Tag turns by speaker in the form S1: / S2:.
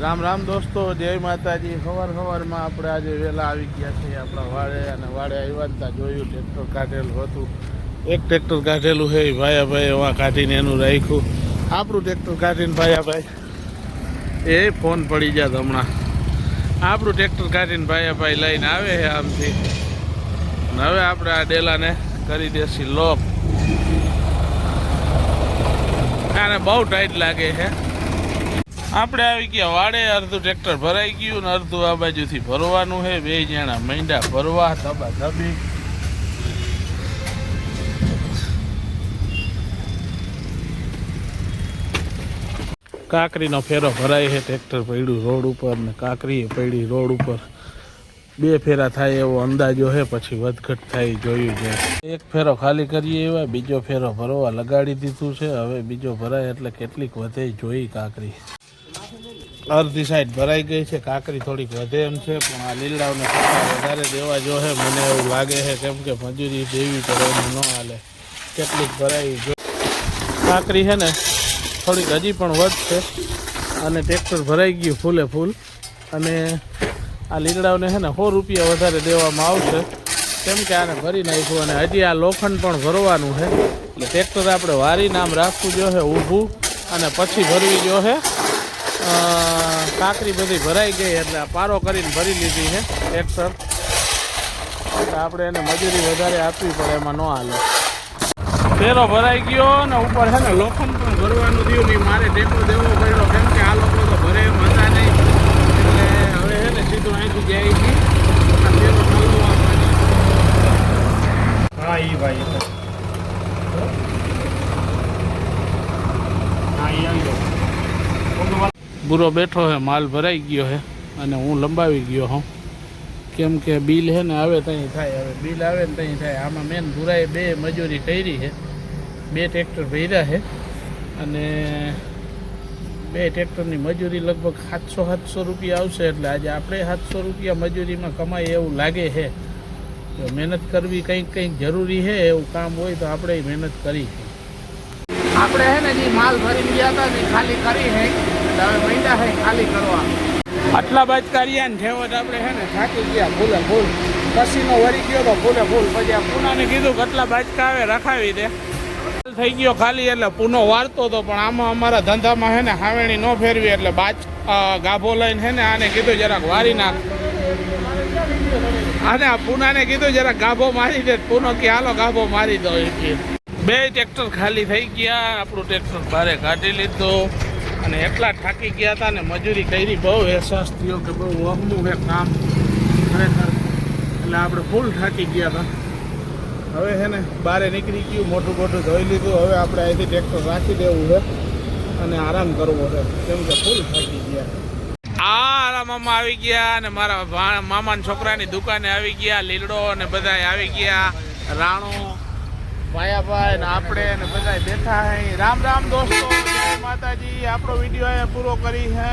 S1: રામ રામ દોસ્તો, જય માતાજી। સવારમાં આપણે આજે વહેલા આવી ગયા છીએ આપણા વાડે, અને વાડે આવ્યા હતા જોયું ટ્રેક્ટર કાઢેલું હતું। એક ટ્રેક્ટર કાઢેલું છે ભાઈ એવા કાઢીને એનું રાખ્યું। આપણું ટ્રેક્ટર કાઢીને ભાઈ એ ફોન પડી ગયા હમણાં। આપણું ટ્રેક્ટર કાઢીને ભાઈ લઈને આવે છે આમથી। હવે આપણે આ ડેલાને કરી દેશી લોક। આને બહુ ટાઈટ લાગે છે। આપણે આવી ગયા વાડે, અડધું ટ્રેક્ટર ભરાઈ ગયું ને અડધું આ બાજુથી ભરવાનું છે। બે જણા મૈંડા ભરવા ધબા ધબી। કાકરીનો ફેરો ભરાય છે, ટ્રેક્ટર પડ્યું રોડ ઉપર ને કાકરી પડી રોડ ઉપર। બે ફેરા થાય એવો અંદાજો છે, પછી વધઘટ થાય જોયું છે। એક ફેરો ખાલી કરીએ એવા, બીજો ફેરો ભરવા લગાડી દીધું છે। હવે બીજો ભરાય એટલે કેટલીક વધે જોઈ કાકરી। અડધી સાઈડ ભરાઈ ગઈ છે, કાકરી થોડીક વધે એમ છે, પણ આ લીલાઓને વધારે દેવા જો છે મને એવું લાગે છે, કેમ કે મજૂરી દેવી પડે એમ ન હાલે। કેટલીક ભરાઈ જો કાકરી છે ને થોડીક હજી પણ વધશે, અને ટ્રેક્ટર ભરાઈ ગયું ફૂલે ફૂલ। અને આ લીગડાઓને છે ને 100 રૂપિયા વધારે દેવામાં આવશે, કેમ કે આને ભરી નાખ્યું। અને હજી આ લોખંડ પણ ભરવાનું છે, એટલે ટ્રેક્ટર આપણે વારી નામ રાખવું જોઈએ ઊભું, અને પછી ભરવી જોઈએ। કાકરી બધી ભરાઈ ગઈ એટલે પારો કરીને ભરી લીધી છે ટ્રેક્ટર, એટલે આપણે એને મજૂરી વધારે આપવી પડે, એમાં ન હાલે। ફેરો ભરાઈ ગયો ને ઉપર છે ને લોખંડ પણ ભરવાનું થયું નહીં, મારે ટેકો દેવો પડ્યો, કેમ કે આ લોકો તો ભરે એમ હતા નહીં। એટલે હવે છે ને સીધું અહીંથી જાય છે આ ફેરો ઠલવવા માટે।
S2: હા ઈ ભાઈ હા ઈ આવી ગયો।
S1: બુરો બેઠો છે, માલ ભરાઈ ગયો છે અને હું લંબાવી ગયો હું, કેમ કે બિલ છે ને આવે ત્યાં થાય। હવે બિલ આવે ને ત્યાં થાય। આમાં મેન બુરાએ બે મજૂરી કરી છે, બે ટ્રેક્ટર ભર્યા છે, અને બે ટ્રેક્ટરની મજૂરી લગભગ 700 રૂપિયા આવશે। એટલે આજે આપણે 700 રૂપિયા મજૂરીમાં કમાઈ એવું લાગે છે। તો મહેનત કરવી કંઈક જરૂરી છે, એવું કામ હોય તો આપણે મહેનત કરી છે। આપણે છે ને જે માલ ભરીને ગયા હતા ને ખાલી કરી છે, હવે મહિના છે ખાલી કરવા। આટલા બાજકારિયા ને ઠેવટ આપણે છે ને થાકી ગયા ફૂલે ફૂલ, પસીનો વળી ગયો તો ફૂલે ફૂલ। પછી આ પૂનાને કીધું કે આટલા બાજકા આવે રખાવી દે, થઈ ગયો ખાલી। એટલે પૂનો વાળતો હતો, પણ આમાં અમારા ધંધામાં છે ને હાવેણી ન ફેરવી, એટલે ગાભો લઈને છે ને આને કીધું જરાક વારી નાખ। આને પૂનાને કીધું જરાક ગાભો મારી દે, પૂનો કે હાલો ગાભો મારી દો। બે ટ્રેક્ટર ખાલી થઈ ગયા, આપણું ટ્રેક્ટર બારે કાઢી લીધું, અને એટલા થાકી ગયા હતા ને મજૂરી કરી, બહુ અહેસાસ થયો કે બહુ વહમું છે કામ ખરેખર। એટલે આપણે ફૂલ થાકી ગયા હતા। હવે છે ને બારે નીકળી ગયું, મોટું ધોઈ લીધું। હવે આપણે અહીંથી ટ્રેક્ટર રાખી દેવું છે અને આરામ કરવો છે, કેમ કે ફૂલ થાકી ગયા। આ મામા આવી ગયા, અને મારા મામાના છોકરાની દુકાને આવી ગયા, લીલડો અને બધા આવી ગયા, રાણો ભાઈ ને આપણે ને બધા બેઠા હે। રામ રામ દોસ્તો, જય માતાજી। આપણો વિડીયો અહીંયા પૂરો કરી હે।